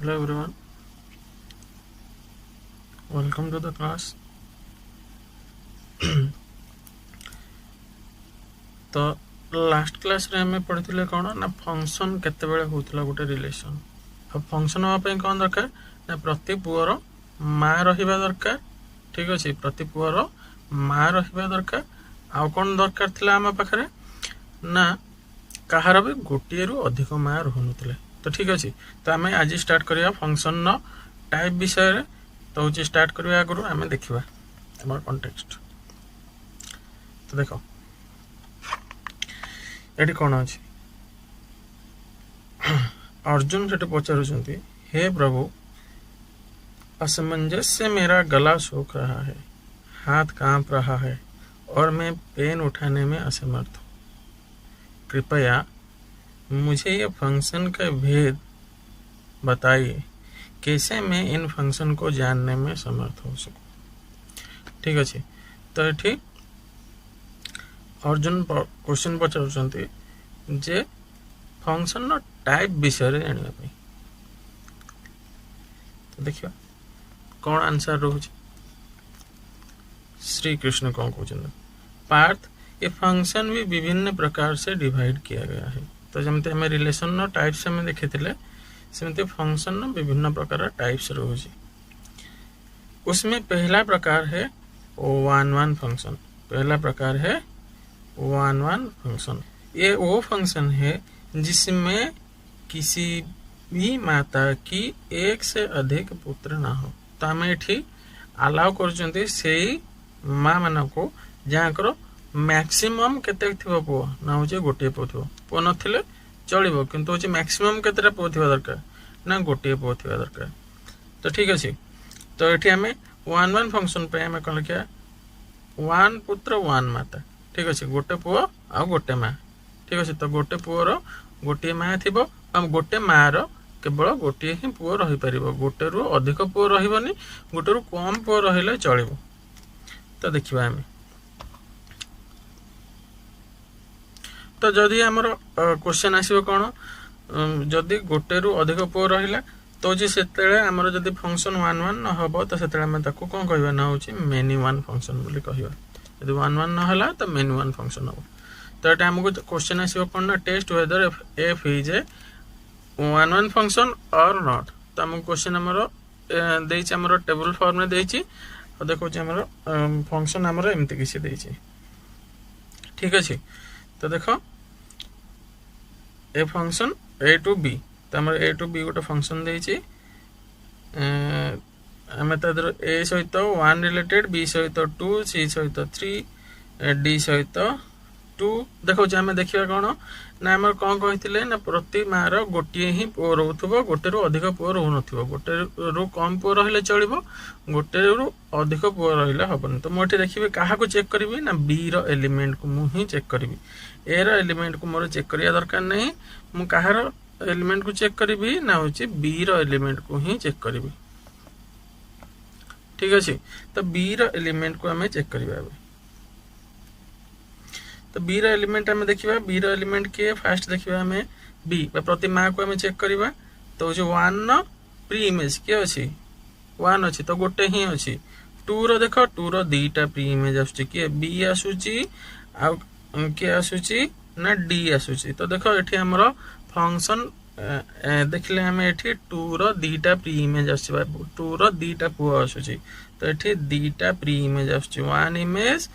Hello everyone, welcome to the class. तो last class रे हमें पढ़ी कौन ना फंक्शन केतेबेले होउतला गोटे रिलेशन। अब फंक्शन होगा पे कौन दरकार ना प्रति पुअर माँ रहिबा दरकार। ठीक अच्छे, प्रति पुअर माँ रहिबा दरकार। आउ कौन दरकार थिला आम पाखरे ना कहार भी गोटे रु अधिक माँ रहनुले। तो ठीक अच्छे, तो आम आज स्टार्ट करिया फंक्शन न टाइप विषय। तो हूँ स्टार्ट करने आगु आम देखा आम कंटेक्स्ट। तो देख ये कौन अच्छे, अर्जुन से पचारुंट हे प्रभु असमंजस्य मेरा गला सूख रहा है, हाथ कांप रहा है और मैं पेन उठाने में असमर्थ हूँ। कृपया मुझे ये फंक्शन का भेद बताइए, कैसे मैं इन फंक्शन को जानने में समर्थ हो सकूं। ठीक अच्छे, तो ये अर्जुन क्वेश्चन पचारुंट जे फंक्शन न टाइप विषय जानापी। तो देखिए कौन आंसर रोचे। श्री कृष्ण कौन कहते पार्थ, ये फंक्शन भी विभिन्न प्रकार से डिवाइड किया गया है। तो जमते हमें रिलेशन न टाइप्स में देखी सेमती फंक्शन न विभिन्न प्रकार टाइप्स रोचे। उसमें पहला प्रकार है वन वन फंक्शन। पहला प्रकार है वन वन फंक्शन। ये वो फंक्शन है जिसमें किसी भी माता की एक से अधिक पुत्र ना हो। तो आम ये अलाउ कर माँ मान को जहाँ मैक्सिमम केते थी पुओ ना हूँ गोटे पुओ थो। पुओ नथिले चलो किंतु हूँ मैक्सिमम केतेटा पुओ थी दरकार ना गोटे पुओ थी दरकार। तो ठीक अच्छे, तो ये आम वन वन फंक्शन पे आम कौन लिखा वन पुत्र वन माता। ठीक अच्छे, गोटे पुओ आ गोटे माँ। ठीक अच्छे, तो गोटे पुओर गोटे माँ थी और गोटे माँ केवल गोटे ही पुओ रही पार। गोटे रु अधिक पुओ रही, गोटे रु कम पुओ रही चलो। तो देखा आम तो जदि आमर क्वेश्चन आसो कौन जदि गोटे रु अधिक पुओ रहा तो से आमर जदि फंक्शन वन वन न हम तो से कौन कह ना हूँ मेनी वन फंक्शन बोली कह। यदि वन वन ना तो मेनी वन फंक्शन हम। तो ये आमको क्वेश्चन आसो कौन ना test whether F is A one one function और नॉट। तो आमको क्वेश्चन आमर देमर टेबल फॉर्म में देती देखो आमर फंक्शन आमर एमती किसी देती। ठीक अच्छे, तो देख a function A to B. तो आम ए टू बी गोटे फंक्शन देती आम तर ए सहित वन रिलेटेड, बी सहित टू, सी सहित थ्री, डी सहित टू। देखो आम देखा कौन ना आम कौन कही ना प्रति माँ गोटे ही पुओ रोथुब, गोटे रु अधिक पुओ रो न, गोटे रु कम पुओ रही चलो, गोटे रु अधिक पुओ रही हेनी। तो मुझे देखिए क्या चेक करी ना बी रो एलिमेंट को मुझे चेक करी। ए रो एलिमेंट को मोर चेक करिया दरकार नहीं, मु कहार एलिमेंट को चेक करी ना हूँ बी रो एलिमेंट को ही चेक करी। ठीक अच्छे, तो बी रो एलिमेंट को आम चेक करवा। तो बी रो एलिमेंट आम देखा, बी रो एलिमेंट किए फास्ट देखा आम बी प्रति माँ को आम चेक करवा। तो जो वन प्री इमेज किए अच्छी वन अच्छी तो गोटे ही अच्छी। टू रो देख टू रो दीटा प्री इमेज आसूची किए बी आसूची आ किए आसूची ना डी आसूची। तो देख ये आमर फंक्शन देखले आम ये टू रो दीटा प्री इमेज आस, टू रो दीटा पुओ आसूची। तो ये दीटा प्री इमेज आसूची, वन इमेज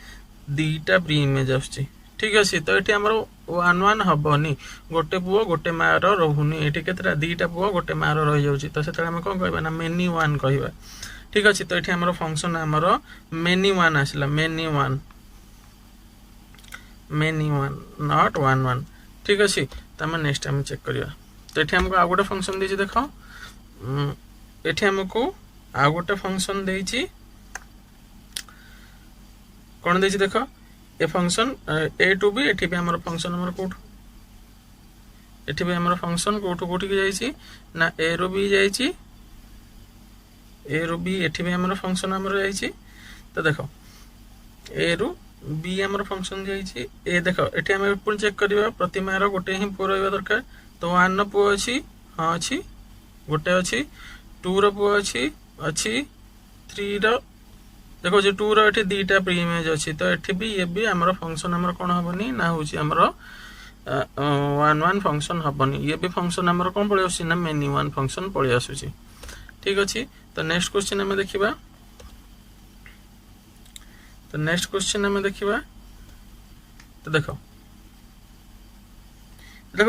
दीटा प्री इमेज आसूची। ठीक अच्छे, तो ये आमर वन वन हेनी, गोटे पुओ गोटे माँ रोनी। ये के दीटा पुओ गोटे माँ रही जाऊँगी, तो से आम कौन कह ना मेनी वन कह। ठीक अच्छे, तो ये आमर फंक्शन आमर मेनी वन आसला, many one not one one. ठीक अच्छे, तो आम नेक्स्ट आम चेक करवा। तो ये आमको आउ गोटे फंक्शन देती देख, ये आमको आउ गोटे फंक्शन देती कौन देती देख a function A to B. ये भी आमर फंक्शन आमर कौट ये आमर फंक्शन कौटू कौटी की ना ए रु बी जाइए, ए रु बी ये आमर फंक्शन आमर जाइए। तो देख ए रु बी आमर फंक्शन जाइए। ए देख ये आम पुणी चेक करवा प्रति माँ गोटे ही पुओ रहा दरकार। तो वन पुओ अच्छी हाँ अच्छी गोटे अच्छी 2 रो पुओ अच्छी 3 रो देखो 2 रो एठी दीटा प्री इमेज अच्छी तो एठी भी ये भी हमर फंक्शन हमर कोन हबनी ना होची हमर 1 फंक्शन हबनी ये भी फंक्शन हमर कोन पळे आसी ना मेनी 1 फंक्शन पळे आसुची ठीक अछि तो नेक्स्ट क्वेश्चन हम देखिबा तो देखो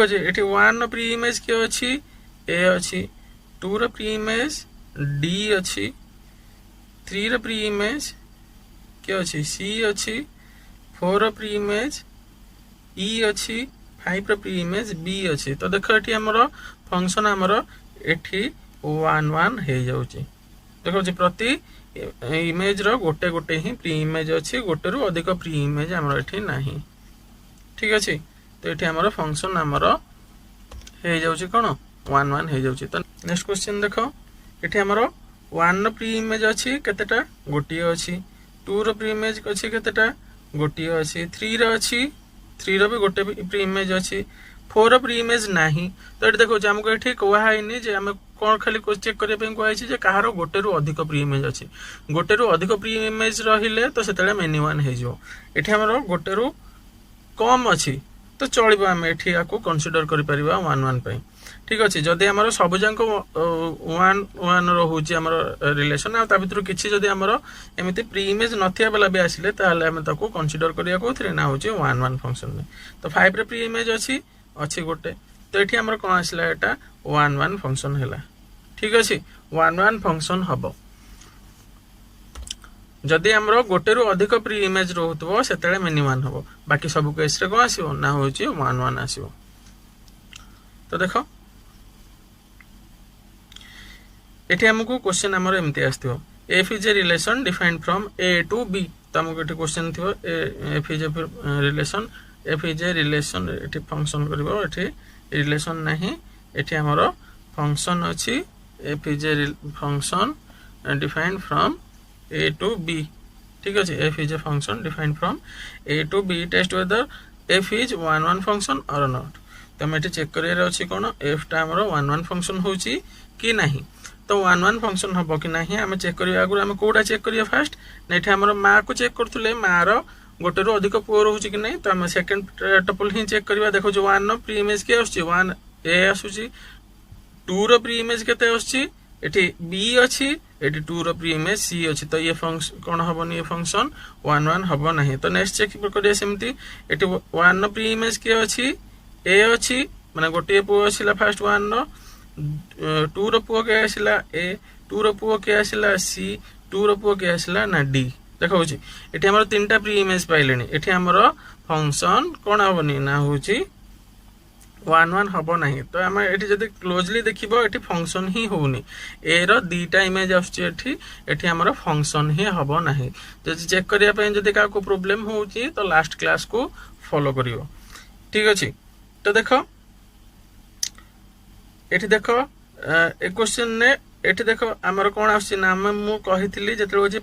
जी एठी 1 रो प्री इमेज के अछि ए अछि 2 रो प्री इमेज डी अछि 3 रो प्री इमेज के अछि सी अछि 4 रो प्री इमेज ई अछि 5 रो प्री इमेज बी अछि तो देखो एठी हमरो फंक्शन हमरो एठी 1 1 हे जाउची देखो जी प्रति इमेज रो गोटे गोटे ही प्री इमेज अछि गोटे रु अधिक प्री इमेज हमरो एठी नाही ठीक अछि तो एठी हमरो फंक्शन हमरो हे जाउची कोन 1 1 हे जाउची तो नेक्स्ट क्वेश्चन देखो एठी हमरो 1 रो प्री इमेज अछि केतेटा गोटी अछि 2 रो प्री इमेज अछि केतेटा गोटी अछि 3 रो अछि 3 रो भी गोटे प्री इमेज अछि 4 रो प्री इमेज नाही तो एठी देखो जे हमको एठी कोहा हैनी जे हम कोन खाली को चेक करे पे कोहा छै जे कहारो गोटे रु अधिक प्री इमेज अछि गोटे रु अधिक प्री इमेज रहिले तो सेतले मेनी 1 हे जो एठी हमरो गोटे रु कम अछि तो चलिबो हम एठी आको कंसीडर करि परिबा 1 1 पई ठीक अछि जदी हमरो सब जंक 1 1 रहउची हमरो रिलेशन आ ता भितर किछि जदी हमरो एमिति प्री इमेज नथिया वाला भी आसिले ताले हम ताको कंसीडर करिया कोथरे ना होची 1 1 फंक्शन में तो 5 रे प्री इमेज अछि गोटे तो एठी हमरो कोन आसिला एटा 1 1 फंक्शन हैला ठीक अछि 1 1 फंक्शन हबो जदी हमरो गोटे रु अधिक प्री इमेज रहउतबो सेतले मेनी 1 हबो बाकी सब केस रे कोन आसीबो ना होची 1 1 आसीबो तो देखो एठी हमको क्वेश्चन हमर एमती आस्थियो F is a relation defined from A to B तो हमको एठी क्वेश्चन थियो F is a relation F is a relation एठी फंक्शन करबो एठी रिलेशन नाही एठी हमर फंक्शन अछि F is a function defined from A to B ठीक अछि F is a function defined from A to B test whether F is 1 1 function और नॉट तो हम एठी चेक करियर अछि कोन एफ टा हमर 1 1 फंक्शन होची कि नाही तो 1 1 फंक्शन हबो कि नाही हम चेक करिया आगु हम कोडा चेक करिया फर्स्ट नेठी हमर मा को चेक करथुले मा रो गोटे रो अधिक पुओ रहउची कि नाही तो हम सेकंड टपल ही चेक करिया देखो जो 1 नो प्री इमेज के आछी 1 ए आछुची 2 रो प्री इमेज केते आछी एठी बी अछि एठी 2 रो प्री इमेज सी अछि तो ये फंक्शन कोन हबनी ये फंक्शन 1 1 हबो नाही तो नेक्स्ट चेक करिया सेमती एठी 1 नो प्री इमेज के अछि ए अछि माने गोटे पुओ आछिला फर्स्ट 1 नो 2 रो पुओ के आसिला ए 2 रो पुओ के आसिला सी 2 रो पुओ के आसिला ना डी देखो होची एठी हमर तीनटा प्री इमेज पाइलेनी एठी हमर फंक्शन कोन हबनी ना होची 1 1 हबो नाही तो हम एठी जदी क्लोजली देखिबो एठी फंक्शन ही होउनी ए रो दीटा इमेज आछी एठी हमर फंक्शन ही हबो नाही जदी चेक करिया पे जदी का को प्रॉब्लम होउची तो लास्ट क्लास को फॉलो करियो ठीक अछि तो देखो एठी देखो ए क्वेश्चन ने एठी देखो हमर कोन आसी नाम मु कहितली जेते होची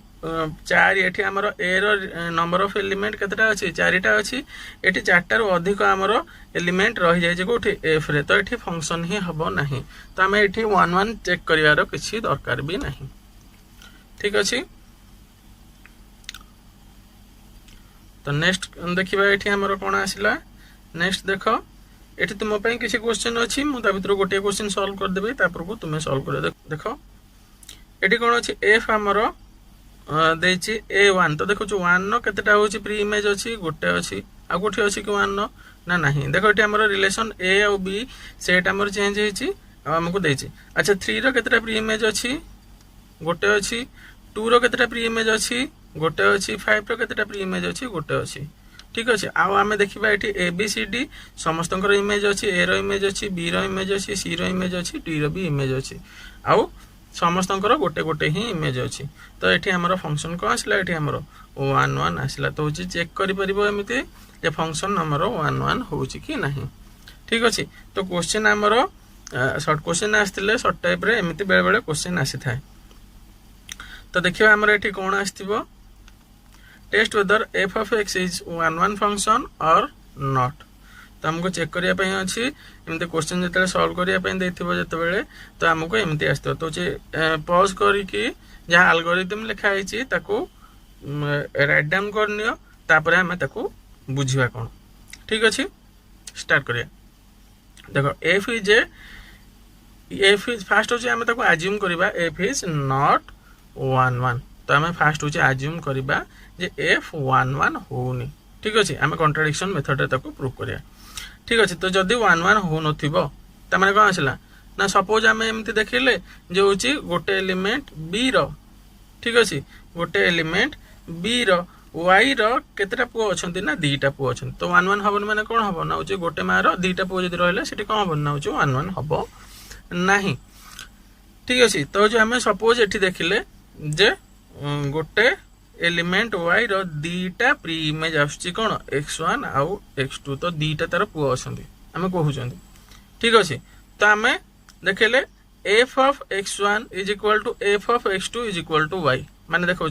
4 एठी हमर ए रो नंबर ऑफ एलिमेंट केतटा अछि 4टा अछि एठी 4टा रो अधिक हमर एलिमेंट रहि जाय जे कोठी एफ रे तो एठी फंक्शन ही हबो नाही तो हम एठी 1 1 चेक करियारो किछि दरकार भी नाही ठीक अछि तो नेक्स्ट देखिबा एठी हमर कोन आसिला नेक्स्ट देखो एठी तुम पई किछि क्वेश्चन अछि मु ता भितर गोटे क्वेश्चन सॉल्व कर देबे तापर को तुमे सॉल्व कर देखो एठी कोन अछि एफ हमर देछि a1 तो देखो जो 1 नो केतेटा होछि प्री इमेज अछि गोटे अछि आ गोटे अछि कि 1 नो ना नाही देखो एठी हमर रिलेशन a और b सेट हमर चेंज हेछि हमको देछि अच्छा 3 रो केतेटा प्री इमेज अछि गोटे अछि 2 रो केतेटा प्री इमेज अछि गोटे अछि 5 रो केतेटा प्री इमेज अछि गोटे अछि ठीक अछि आउ हमें देखिबा एठी ए बी सी डी समस्तंकर इमेज अछि ए रो इमेज अछि बी रो इमेज अछि सी रो इमेज अछि डी रो भी इमेज अछि आउ समस्तंकर गोटे गोटे ही इमेज अछि तो एठी हमर फंक्शन को आसला एठी हमर 1 1 आसला तो होची चेक करि परिबो एमिति जे फंक्शन हमर 1 1 होची कि नाही ठीक अछि तो क्वेश्चन हमर शॉर्ट क्वेश्चन आस्तिले शॉर्ट टाइप रे एमिति बेले बेले क्वेश्चन आसी थाए तो देखिबा हमर एठी कोन आस्तिबो test whether F of x is 1 1 function और नॉट तो हमको चेक करिया पई अछि एमती क्वेश्चन जो सॉल्व करने जो तो आमको एमती आस तो पॉज करके जहाँ एल्गोरिथम लिखाई राइट डाउन करनियो तापर आम बुझा कौन ठीक अच्छे स्टार्ट करिया देखो एफ इज फास्ट होची आम आज्यूम करबा एफ इज नॉट 1 1 तो आम फास्ट होची आज्यूम करबा जे एफ 1 1 होनी ठीक अच्छे आम कॉन्ट्राडिक्शन मेथड रे प्रूव करिया ठीक अच्छे तो जदि 1 1 हो नथिबो त माने कोन आसला ना सपोज आम एमती देखिले जो होची गोटे एलिमेंट बी रो ठीक अच्छे गोटे एलिमेंट बी रो वाई रो केतेटा पुओ अछंती ना दीटा पुओ अछंती तो 1 1 हबन माने कोन हबो ना होची गोटे मारो दीटा पुओ जदि रहले सेठी कोन हबन ना होची 1 1 हबो नहीं ठीक अच्छे तो जो आम सपोज एठी देखिले जे गोटे एलिमेंट वाई रो दीटा प्री इमेज आसुची कोन x1 आउ x2 तो दीटा तार पुओ अछंती आम कहउचंती ठीक अच्छे तो आम देखिले f of x1 is equal to f of x2 is equal to y माने देखो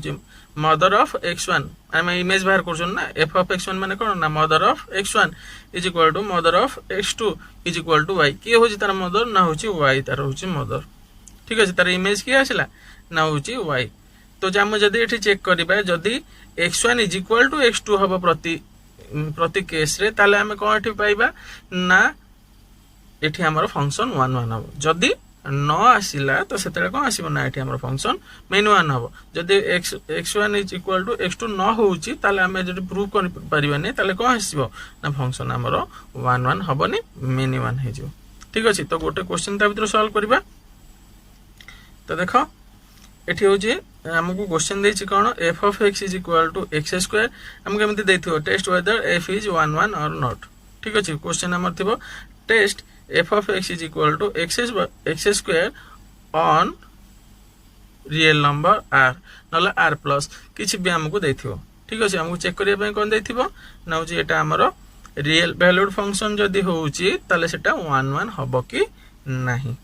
मदर ऑफ x1 आम इमेज बाहर कर ना f of x1 माने कौन ना mod of x1 is equal to mod of x2 is equal to y किए होची तार मदर ना होची y तार होची मदर ठीक अछि तार इमेज किए आसला ना होची y तो जाम जदी एठी चेक करबा जदी x1 is equal to x2 हबो प्रति केस रे ताले हम कोन एठी पाइबा ना एठी हमर फंक्शन 1 1 हबो जदी न आसिला तो सेतेले कोन आसीबो ना एठी हमर फंक्शन मेन 1 हबो जदी x1 is equal to x2 न होउची ताले हम जदी प्रूव कर परिबानी ताले कोन आसीबो ना फंक्शन हमर 1 1 हबोनी मेन 1 हे जो ठीक अछि तो गोटे क्वेश्चन ता भीतर सॉल्व करबा तो देखो एठी होची हमकु क्वेश्चन देछि कोन f of x is equal to x square हमके एमति देथियो test weather f is 1 1 or not ठीक अछि क्वेश्चन हमर थिबो test f of x is equal to x square on real number r नला r plus किछि भी हमकु देथियो ठीक अछि हमकु चेक करिया पय कोन देथिबो ना होची एटा हमरो रियल वैल्यूड फंक्शन जदी होउची ताले सेटा 1 1 हबो कि नाही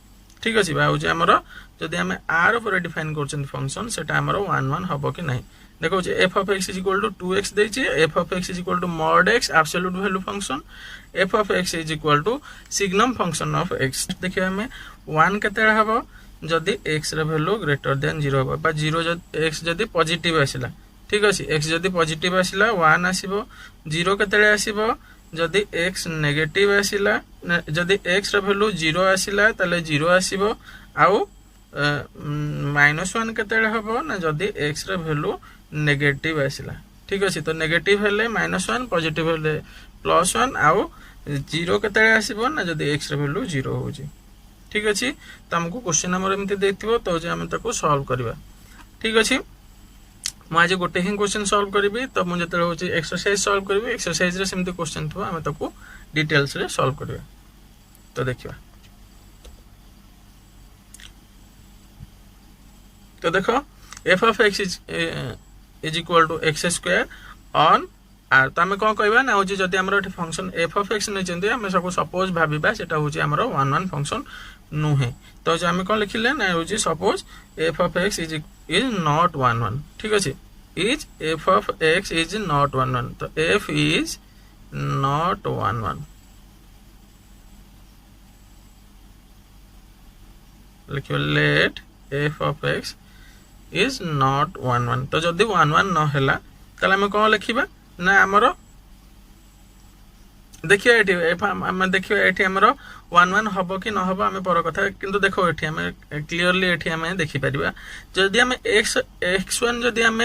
ठीक अछि बा होची हमरो जदी हम r ऊपर डिफाइन करछन फंक्शन सेटा हमरो 1 1 हबो कि नाही देखो f of x is equal to 2x देछि f of x is equal to mod x absolute value function f of x is equal to signum function of x देखिए हमें 1 केते हबो जदी x रे वैल्यू ग्रेटर देन 0 हबो बा 0 जदी x जदी पॉजिटिव आसिला ठीक अछि x जदी पॉजिटिव आसिला 1 आसीबो 0 केते आसीबो जदी x नेगेटिव आसिला जदी x रे वैल्यू 0 आसिला ताले 0 आसीबो आउ -1 केते हबो ना जदी x रे वैल्यू नेगेटिव आसिला ठीक अछि तो नेगेटिव हेले -1 पॉजिटिव हेले +1 आउ 0 केते आसीबो ना जदी x रे वैल्यू 0 होजी ठीक अछि त हमको क्वेश्चन नंबर एमते देथिबो तो जे हम ताको सॉल्व करबा ठीक अछि म आज गोटे ही क्वेश्चन सॉल्व करबी तो मु जते होची एक्सरसाइज सॉल्व करबी एक्सरसाइज रे सेमते क्वेश्चन थबो हम ताको डिटेल्स रे सॉल्व करबा तो देखिबा तो देखो f of x is equal to x square on r तो हमें कोन कहबा ना होची जदी हमरो एठी फंक्शन f of x नै चंदी हमें सब सपोज भाबिबा सेटा होची हमरो 1 1 फंक्शन नु है तो जे हमें कोन लिखिले ना होची suppose f of x is not 1 1 ठीक अछि is f of x is not 1 1 तो f is not 1 1 लिखियो let f of x is not 1 1 तो जदी 1 1 न हैला तले हम कोन लिखिबा ना हमरो देखियो एठी हम देखियो एठी हमरो 1 1 हबो कि न हबो हम पर कथा किंतु देखो एठी हम क्लियरली एठी हम देखि परिबा जदी हम x1 जदी हम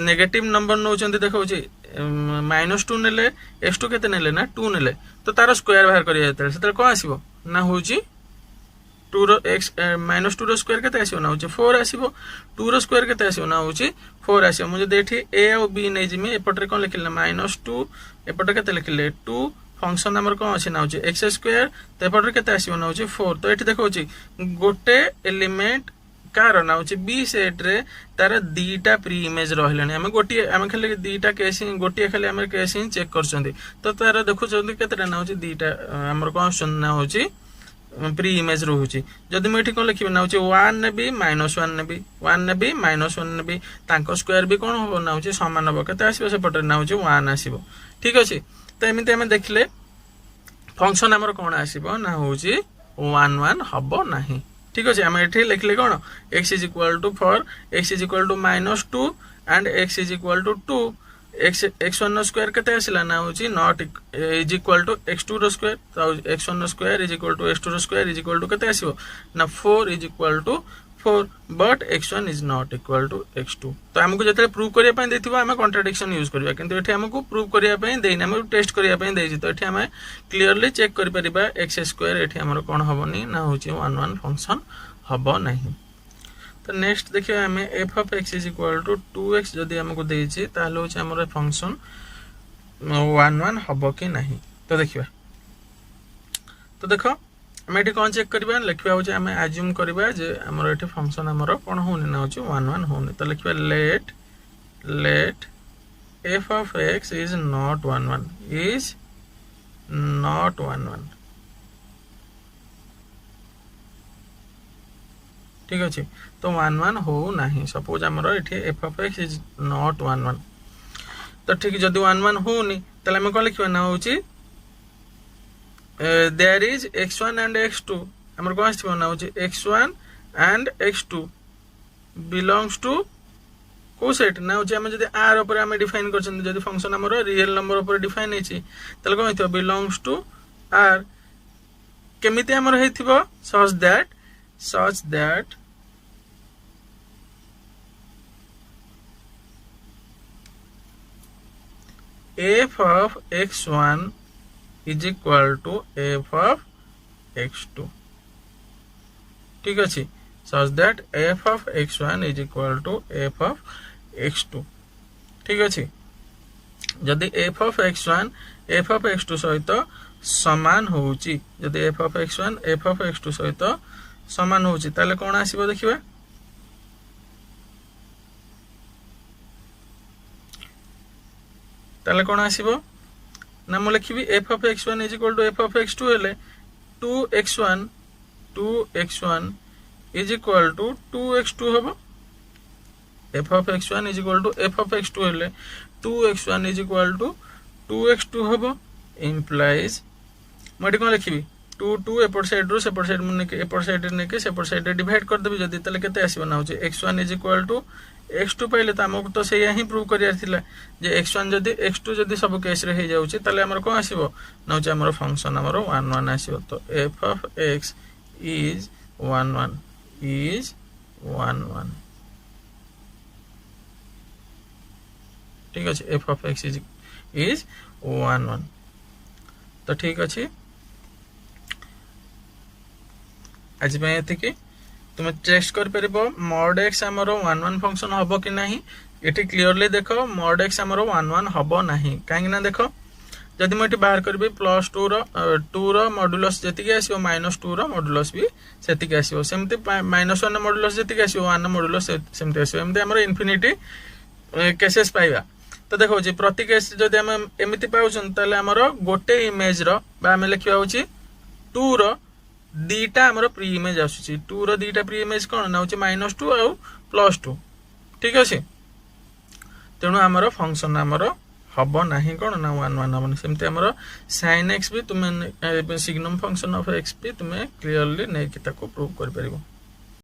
नेगेटिव नंबर नो चंदी देखो छी -2 नेले x2 केते नेले ना 2 नेले तो तार स्क्वायर बाहर करिया जेते सेते कोन आसीबो ना होची 2 रो x -2 रो स्क्वायर केते आसीबो ना होची 4 आसीबो 2 रो स्क्वायर केते आसीबो ना होची 4 आसीबो मुझे देठी a और b नै जिमे एपटरे कोन लिखिले -2 एपटे केते लिखिले 2 फंक्शन नंबर कोन अछि ना होची x स्क्वायर तो एपटरे केते आसीबो ना होची 4 तो एठी देखो होची गोटे एलिमेंट कार ना होची b सेट रे तार दीटा प्री इमेज रहलेनी हम गोटी हम खाली दीटा केसिंग गोटी खाली हम केसिंग चेक करछंदी तो तार देखु छंदी केते ना होची दीटा हमर कोन सुन ना होची प्री इमेज रहउची जदी मैं एठी कोन लिखिबे ना होची 1 नेबी -1 नेबी 1 नेबी -1 नेबी तांको स्क्वायर भी कोन हो ना होची समान हो केते आसीबो से पटर ना होची 1 आसीबो ठीक अछि तो एमिते हम देखले फंक्शन आमर कौन आसो ना हूँ 1 1 हम ना। ठीक अच्छे आम ये लिखले कौन x is equal to for x is equal to -2 and x is equal to 2 x1 square केते आसिला ना हूँ not is equal to x2 रो स्क्वायर तो x1 square is equal to x2 रो स्क्वायर इज इक्वाल टू केते आसीबो ना 4 is equal to 4 but x1 is not equal to x2 तो आमको जते प्रूव करिया पय देथिबो आमे कॉन्ट्राडिक्शन यूज करबा किंतु एठी हमको प्रूव करिया पय देइना हम टेस्ट करिया पय देछि तो एठी हमें क्लियरली चेक करि परिबा x स्क्वायर एठी हमर कोन हबनी ना होची 1 1 फंक्शन हबो नहीं। तो नेक्स्ट देखिए आम F of x is equal to 2x जदि हमको देछि ताले होची हमर फंक्शन 1 1 हबो कि नहीं। तो देखिबा तो देखो आम ये कौन चेक करवा लिखा हूँ आम एज्यूम करवा जे आमर ये फंक्शन आमर कौन होनी ना हूँ 1 1 होनी। तो लिखा let F of x is not 1 1 is not 1 1। ठीक अच्छे तो 1 1 हो नहीं सपोज आमर ये F of x is not 1 1। तो ठीक जदि 1 1 होनी ताले आम कौन लिखा ना हूँ there is x1 and x2 हमर कौन आछिबो ना होची x1 and x2 belongs to को सेट ना होची हम जदी r ऊपर हम डिफाइन करछन जदी फंक्शन हमर रियल नंबर ऊपर डिफाइन हेची तले कोन हेतिबो belongs to r केमिति हमर हेतिबो such that f of x1 is equal to f of x2। ठीक अच्छे such that f of x1 is equal to f of x2। ठीक अच्छे जदि f of x1 f of x2 सहित समान होउची जदि f of x1 f of x2 सहित समान होउची ताले कोन आसीबो देखिबा ताले कोन आसीबो ना मु लिखी f of x1 is equal to f of x2 हेले 2x1 is equal to 2x2 हबो f of x1 is equal to f of x2 हेले 2x1 is equal to 2x2 हबो implies मडी कोन लिखी 2 2 एपर साइड रो shaper side मुने के एपर side ने के सेपर साइड डिवाइड कर देबी जदी तले केते आसीबो ना होचे x1 is equal to x2 पाइले त हमको तो से यही प्रूव करियार थिला जे x1 जदी x2 जदी सब केस रे हे जाउची तले हमर को आसीबो ना होचे हमर फंक्शन हमर 1 1 आसीबो। तो f of x is 1 1 is 1 1। ठीक अछि f of x is 1 1। तो ठीक अछि आज पे एतिकी तुम टेस्ट कर परबो mod x हमरो 1 1 फंक्शन हबो कि नहीं। एठी क्लियरली देखो mod x हमरो 1 1 हबो नहीं काहे ना देखो जदि म एठी बाहर करबे +2 रो मॉड्यूलस जति आसीबो -2 रो मॉड्यूलस भी सेति आसीबो सेमते -1 रो मॉड्यूलस जति आसीबो 1 रो मॉड्यूलस सेमते आसीबो एमते हमरो इन्फिनिटी केसेस पाइबा। तो देखो जी प्रति केस जदि हम एमिति पाउछन ताले हमरो गोटे इमेज रो बा हम लिखिबा होची 2 रो दीटा हमर प्री इमेज आसुची 2 रो दीटा प्री इमेज कोन ना होची -2 आ +2। ठीक अछि तेनु हमर फंक्शन हमर हबो नाही कोन ना 1 1 हमन सेमते हमर sin x भी तुमे सिग्नम फंक्शन ऑफ x भी तुमे क्लियरली नै कि ताको प्रूव कर परिबो।